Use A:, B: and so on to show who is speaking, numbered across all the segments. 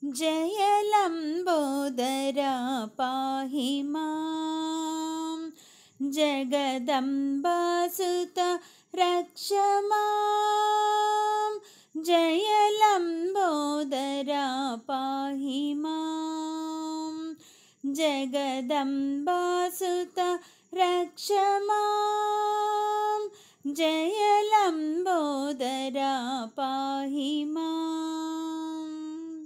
A: जय लंबोदरा पाहि मां, जगदम्बासुता रक्ष मां। जय लंबोदरा पाहि मां, जगदम्बासुता रक्ष मां। जय लंबोदरा पाहि मां,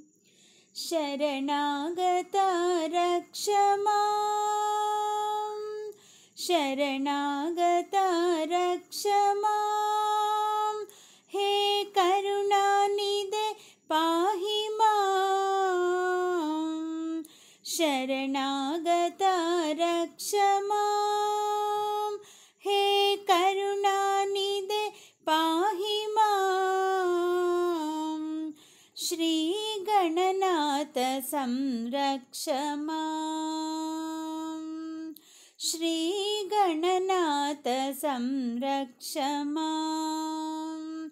A: शरणागता रक्ष मां। शरणागता रक्ष मां, हे करुणानिधे पाहि मां। शरणागता रक्ष मां, हे करुणानिधे पाहि मां। श्री गणनाथ संरक्ष मां, श्री गणनाथ संरक्ष मां।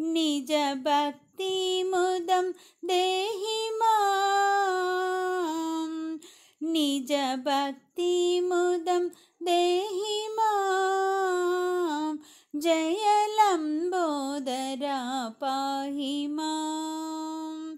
A: निज भक्ति मुदं देहि मां, निज भक्ति मुदं देहि मां। जय लंबोदरा पाहि मां,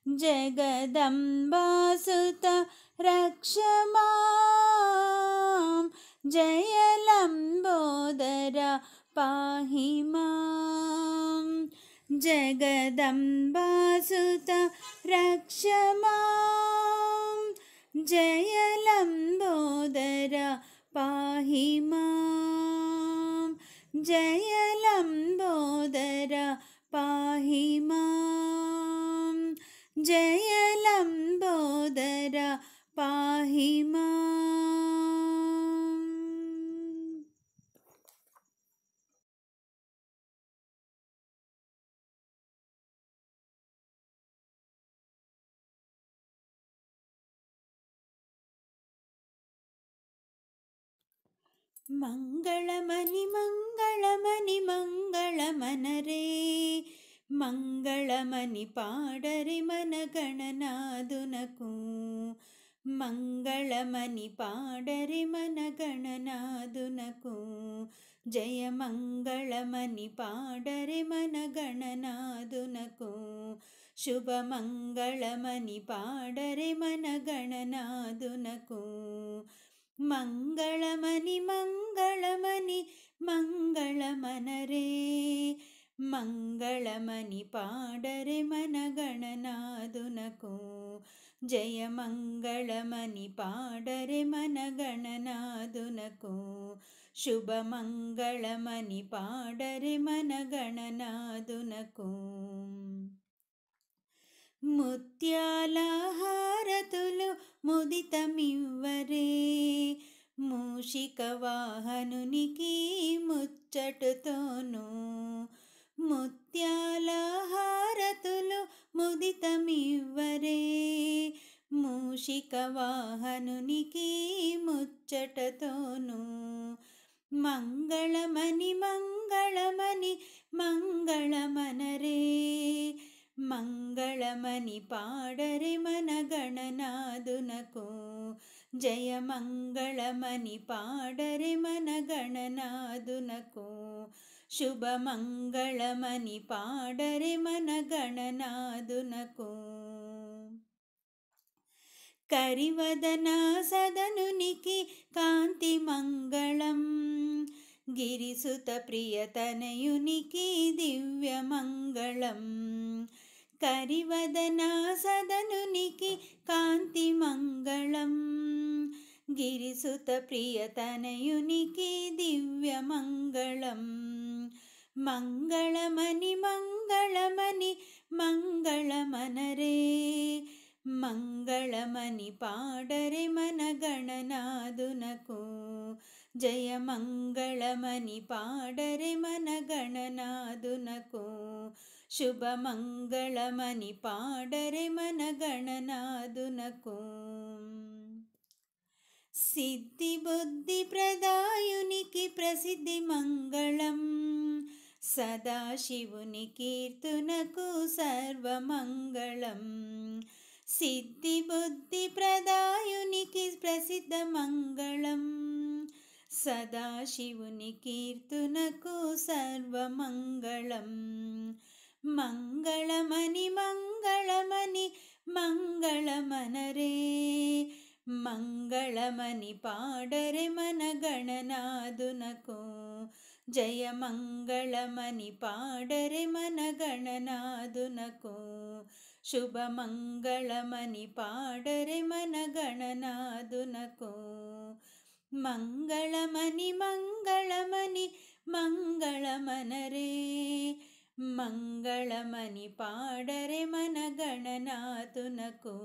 A: जगदम्बासुता रक्ष मां। जय लंबोदरा पाहि मां, जगदम्बासुता रक्ष मां। जय लंबोदरा पाहि मां, जय लंबोदरा पाहि मां। जय लंबोदरा पाहि मां। मंगलमणि मंगलमणि मंगलमनरे, मंगलमणि पाडरे मन गणनादुनकु। मंगलमणि पाडरे मन गणनादुनकु। जय मंगलमणि पाडरे मन गणनादुनकु। शुभ मंगलमणि पाडरे मन गणनादुनकु। मंगलमणि मंगलमणि मंगलमनरे, मंगलमणि पाडरे मन गणनादुनकु। जय मंगलमणि पाडरे मन गणनादुनकु। शुभ मंगलमणि पाडरे मन गणनादुनकु। ముత్యాల హారతులు ముదితమివ్వరే, మూషిక వాహనునికి ముచ్చటతోను. ముత్యాల హారతులు ముదితమివ్వరే, మూషిక వాహనునికి ముచ్చటతోను. మంగళమణి మంగళమణి మంగళమనరే, मंगलमणि पाडरे मन गणनादुनकु। जय मंगलमणि पाडरे मन गणनादुनकु। शुभ मंगलमणि पाडरे मन गणनादुनकु। करिवदन सदनुनिकी कांति मंगलम, गिरिसुत प्रियतनयुनिकी दिव्य मंगलम। करिवदन सदनुनिकी कांति मंगलम, गिरिसुत प्रियतनयुनिकी दिव्य मंगलम। मंगलमणि मंगलमणि मंगलमनरे, मंगलमणि पाडरे मन गणनादुनकु। जय मंगलमणि पाडरे मन गणनादुनकु। शुभ मंगलमणि पाडरे मन गणनादुनकु। सिद्धि बुद्धि प्रदायुनिकी प्रसिद्धि मंगलम, सदाशिवुनि कीर्तनकु सर्वमंगलम। సిద్ధి బుద్ధి ప్రదాయునికి ప్రసిద్ధ మంగళం. సదాశివుని కీర్తనకు సర్వమంగళం. మంగళమని మంగళమని మంగళమనరే, మంగళమని పాడరే మన గణనాథునకు. జయ మంగళమని పాడరే మన గణనాథునకు. శుభమంగళమని పాడరే మన గణనాథునకు. మంగళమని మంగళమని మంగళమనరే, మంగళమని పాడరే మన గణనాథునకు.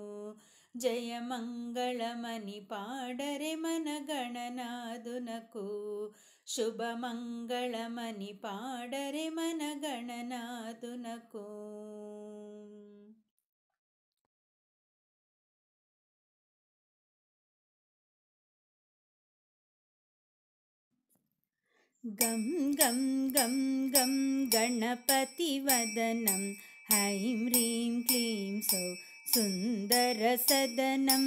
A: జయ మంగళమని పాడరే మన గణనాథునకు. శుభమంగళమని పాడరే మన గణనాథునకు. గం గం గం గం గణపతి వదనం, ఐం హ్రీం క్లీం సౌ సుందర సదనం.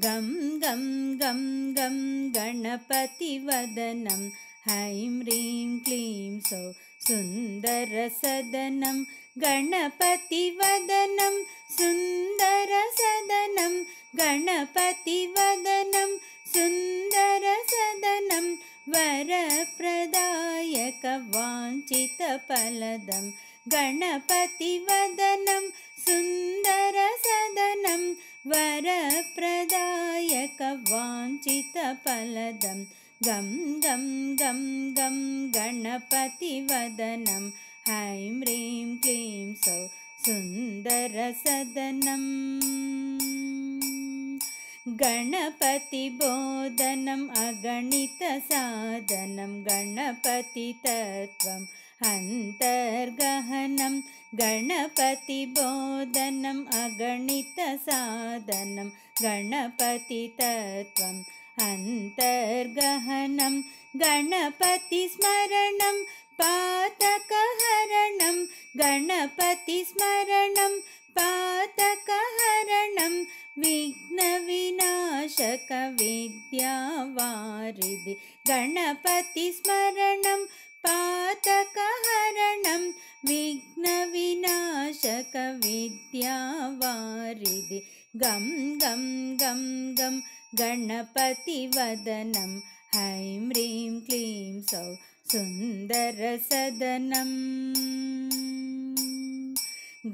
A: గం గం గం గం గణపతి వదనం, ఐం హ్రీం క్లీం సౌ సుందర సదనం. గణపతి వదనం సుందర సదనం, గణపతి వదనం సుందర సదనం. వరప్రదాయక వాంఛిత ఫలదం, గణపతి వదనం సుందర సదనం. వరప్రదాయక వాంఛిత ఫలదం. గం గం గం గం గణపతి వదనం, ఐం హ్రీం క్లీం సౌ సుందర సదనం. గణపతి బోధనం అగణిత సాధనం, గణపతి తత్వం అంతర్గహనం. గణపతి బోధనం అగణిత సాధనం, గణపతి తత్వం అంతర్గహనం. గణపతి స్మరణం పాతకహరణం, గణపతి స్మరణం పాతకహరణం. విఘ్న వినాశక విద్యావారిధి, గణపతి స్మరణం పాతకహరణం. విఘ్న వినాశక విద్యావారిధి. గం గం గం గం గణపతి వదనం, ఐం హ్రీం క్లీం సౌ సుందర సదనం.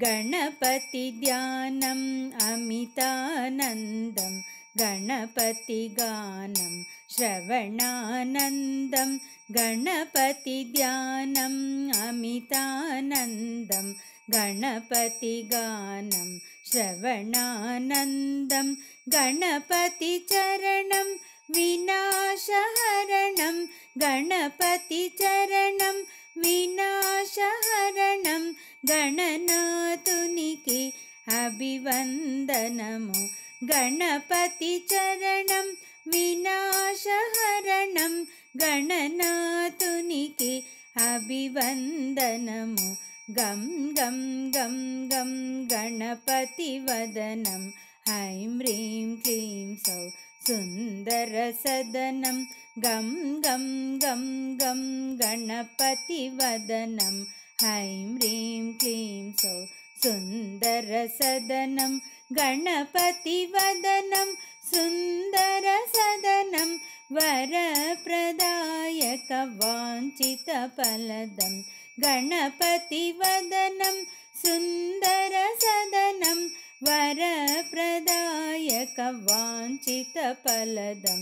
A: గణపతి ధ్యానం అమితానందం, గణపతి గానం శ్రవణానందం. గణపతి ధ్యానం అమితానందం, గణపతి గానం శ్రవణానందం. గణపతి చరణం వినాశహరణం, గణపతి చరణం వినాశహరణం. గణనాథునికి అభివందనము, గణపతి చరణం వినాశహరణం. గణనాథునికి అభివందనము. గం గం గం గం గణపతి వదనం, ఐం హ్రీం క్లీం సౌ సుందర సదనం. గం గం గం గం గణపతి వదనం, ఐం హ్రీం క్లీం సౌ సుందర సదనం. గణపతి వదనం సుందర సదనం. వరప్రదాయక వాంఛిత ఫలదం, గణపతి వదనం సుందర సదనం. వరప్రదాయక వాంఛిత ఫలదం.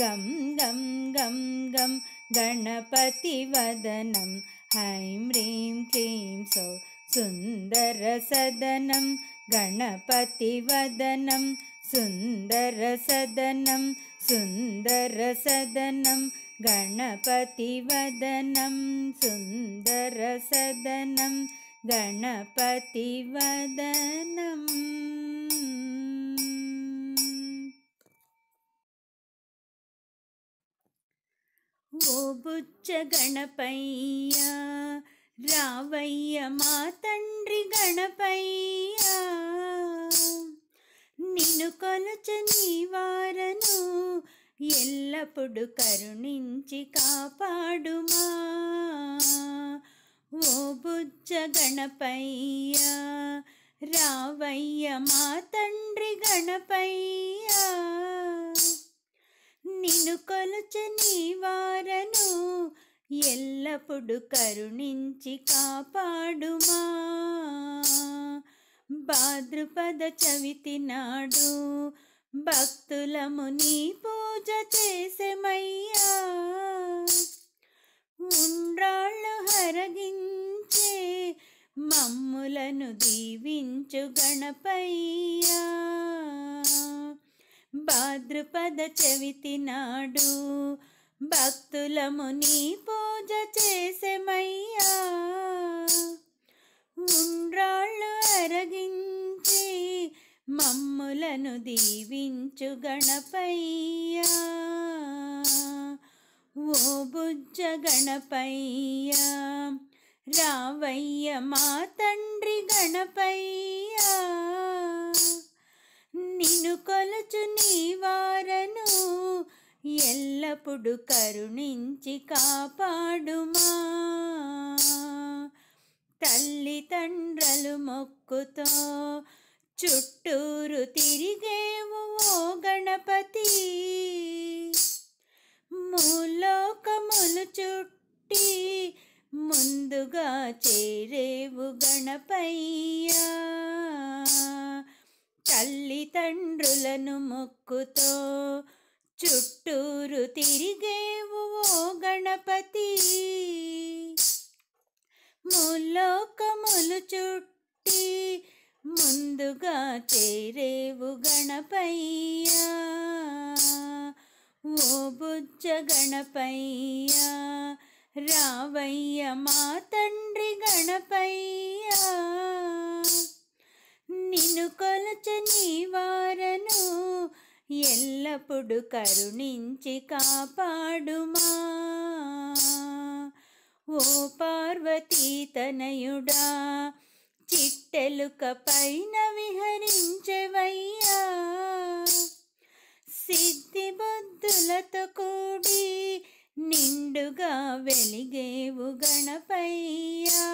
A: గం గం గం గం గణపతి వదనం, ఐం హ్రీం క్లీం సౌ సుందర సదనం. గణపతి వదనం సుందర సదనం, సుందర సదనం. గణపతి వదనం సుందర సదనం, గణపతి వదనం. ఓ బుచ్చ గణపయ్య రావయ్య మా తండ్రి గణపయ్య, నిన్ను కొలచని వారను ఎల్లప్పుడు కరుణించి కాపాడుమా. ఓ బుజ్జ గణపయ్య రావయ్య మా తండ్రి గణపయ్య. నిన్ను కొలచని వారను ఎల్లప్పుడు కరుణించి కాపాడుమా. భాద్రపద చవితి నాడు భక్తులము నీ పూజ చేసెమయ్యా. ఉండ్రాళ్ళు హరగించే మమ్ములను దీవించు గణపయ్యా. భాద్రపద చవితి నాడు భక్తులము నీ పూజ చేసెమయ్యా. ఉండ్రాళ్ళు అరగించి మమ్ములను దీవించు గణపయ్యా. ఓ బుజ్జ గణపయ్యా రావయ్య మా తండ్రి గణపయ్యా. నిన్ను కొలుచు నీ వారను ఎల్లప్పుడు కరుణించి కాపాడుమా. తల్లిదండ్రులు మొక్కుతో చుట్టూరు తిరిగేవు ఓ గణపతి. మూలోకములు చుట్టి ముందుగా చేరేవు గణపయ్యా. తల్లిదండ్రులను మొక్కుతో చుట్టూరు తిరిగేవు ఓ గణపతి. ముల్లోకములు చుట్టి ముందుగా చేరేవు గణపయ్యా. ఓ బుజ్జ గణపయ్యా రావయ్య మా తండ్రి గణపయ్యా. నిన్ను కొలచని వారను ఎల్లప్పుడు కరుణించి కాపాడుమా. ఓ పార్వతీ తనయుడా చిట్టెలుక పైన విహరించెవయ్యా. సిద్ధి బుద్ధులతో కూడి నిండుగా వెలిగేవు గణపయ్యా.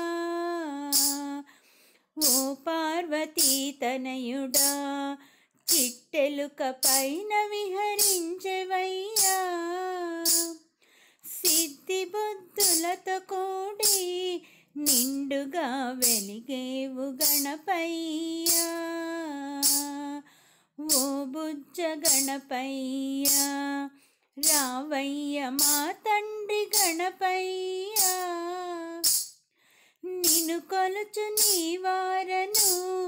A: ఓ పార్వతీ తనయుడా చిట్టెలుక పైన విహరించెవయ్యా. సిద్ధి బుద్ధులతో కూడి నిండుగా వెలిగేవు గణపయ్యా. ఓ బుజ్జ గణపయ్యా రావయ్య మా తండ్రి గణపయ్యా. నిన్ను కొలుచు నీ వారను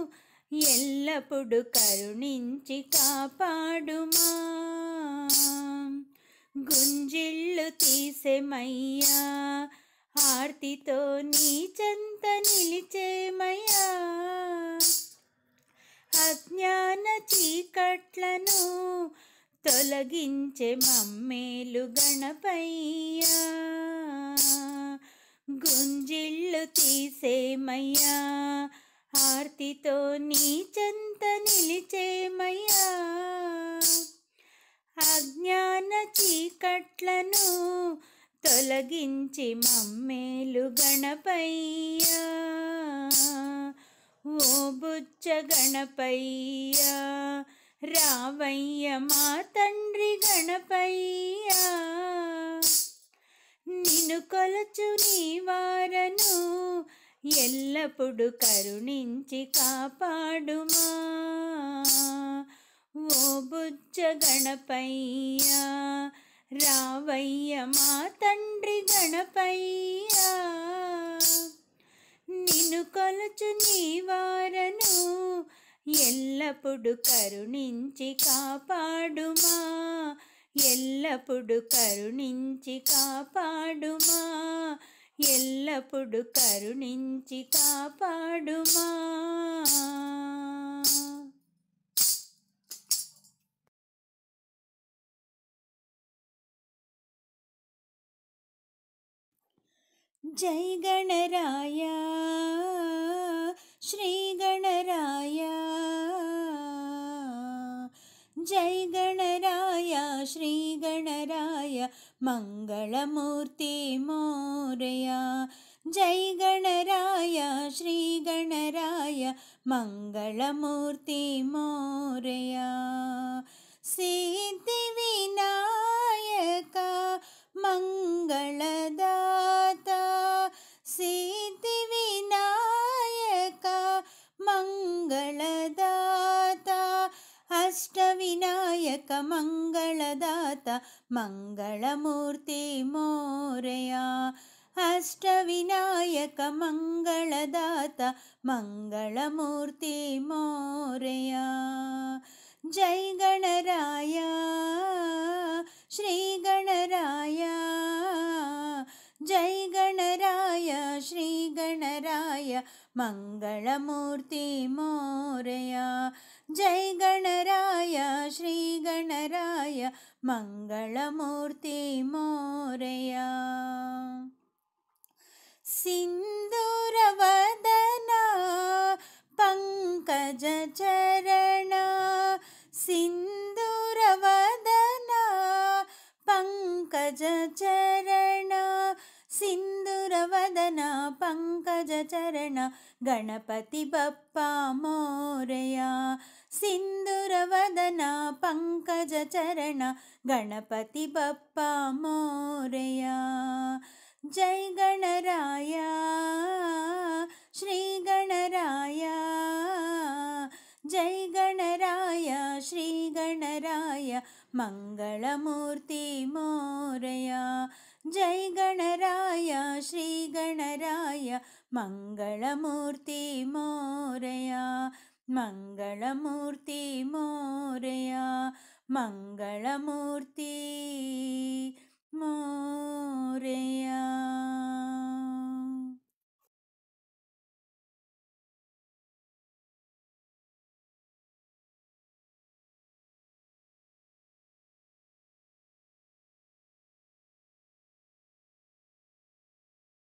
A: ఎల్లప్పుడు కరుణించి కాపాడుమా. గుంజిళ్ళు తీసెమయ్యా ఆర్తితో నీ చెంత నిలిచేమయ్యా. అజ్ఞాన చీకట్లను తొలగించే మమ్మేలు గణపయ్యా. గుంజిళ్ళు తీసేమయ్యా ఆర్తితో నీ చెంత నిలిచేమయ్యా. అజ్ఞాన చీకట్లను తొలగించి మమ్మేలు గణపయ్యా. ఓ బుజ్జ గణపయ్యా రావయ్య మా తండ్రి గణపయ్యా. నిన్ను కొలచు నీ వారను ఎల్లప్పుడు కరుణించి కాపాడుమా. ఓ బుజ్జ గణపయ్యా రావయ్య మా తండ్రి గణపయ్యా. నిన్ను కొలుచు నీ వారను ఎల్లప్పుడు కరుణించి కాపాడుమా. ఎల్లప్పుడు కరుణించి కాపాడుమా. ఎల్లప్పుడు కరుణించి కాపాడుమా. జై గణరాయ శ్రీ గణరాయ. जय गणराय श्रीगणराय मङ्गलमूर्ति मोरया। जय गणराय श्रीगणराय मङ्गलमूर्ति मोरया। सिद्धिविनायक मङ्गलदाता, सिद्धिविनायक मङ्गलदाता, अष्टविनायक मङ्गलदाता मङ्गलमूर्ति मोरया। अष्टविनायक मङ्गलदाता मङ्गलमूर्ति मोरया। जय गणराय श्रीगणराय, जय गणराय श्रीगणराय मङ्गलमूर्ति मोरया। जय गणराय श्रीगणराय मङ्गलमूर्ति मोरया। सिन्दूरवदना पङ्कजचरण, सिन्दूरवदना पङ्कजचरण, सिन्दूरवदना पङ्कजचरण गणपति बप्पा मोरया। सिन्दूरवदना पङ्कजचरण गणपति बप्पा मोरया। जय गणराय श्रीगणराय, जय गणराय श्रीगणराय मङ्गलमूर्ति मोरया। जय गणराय श्रीगणराय मङ्गलमूर्ति मोरया। मङ्गलमूर्ति मोरया, मङ्गलमूर्ति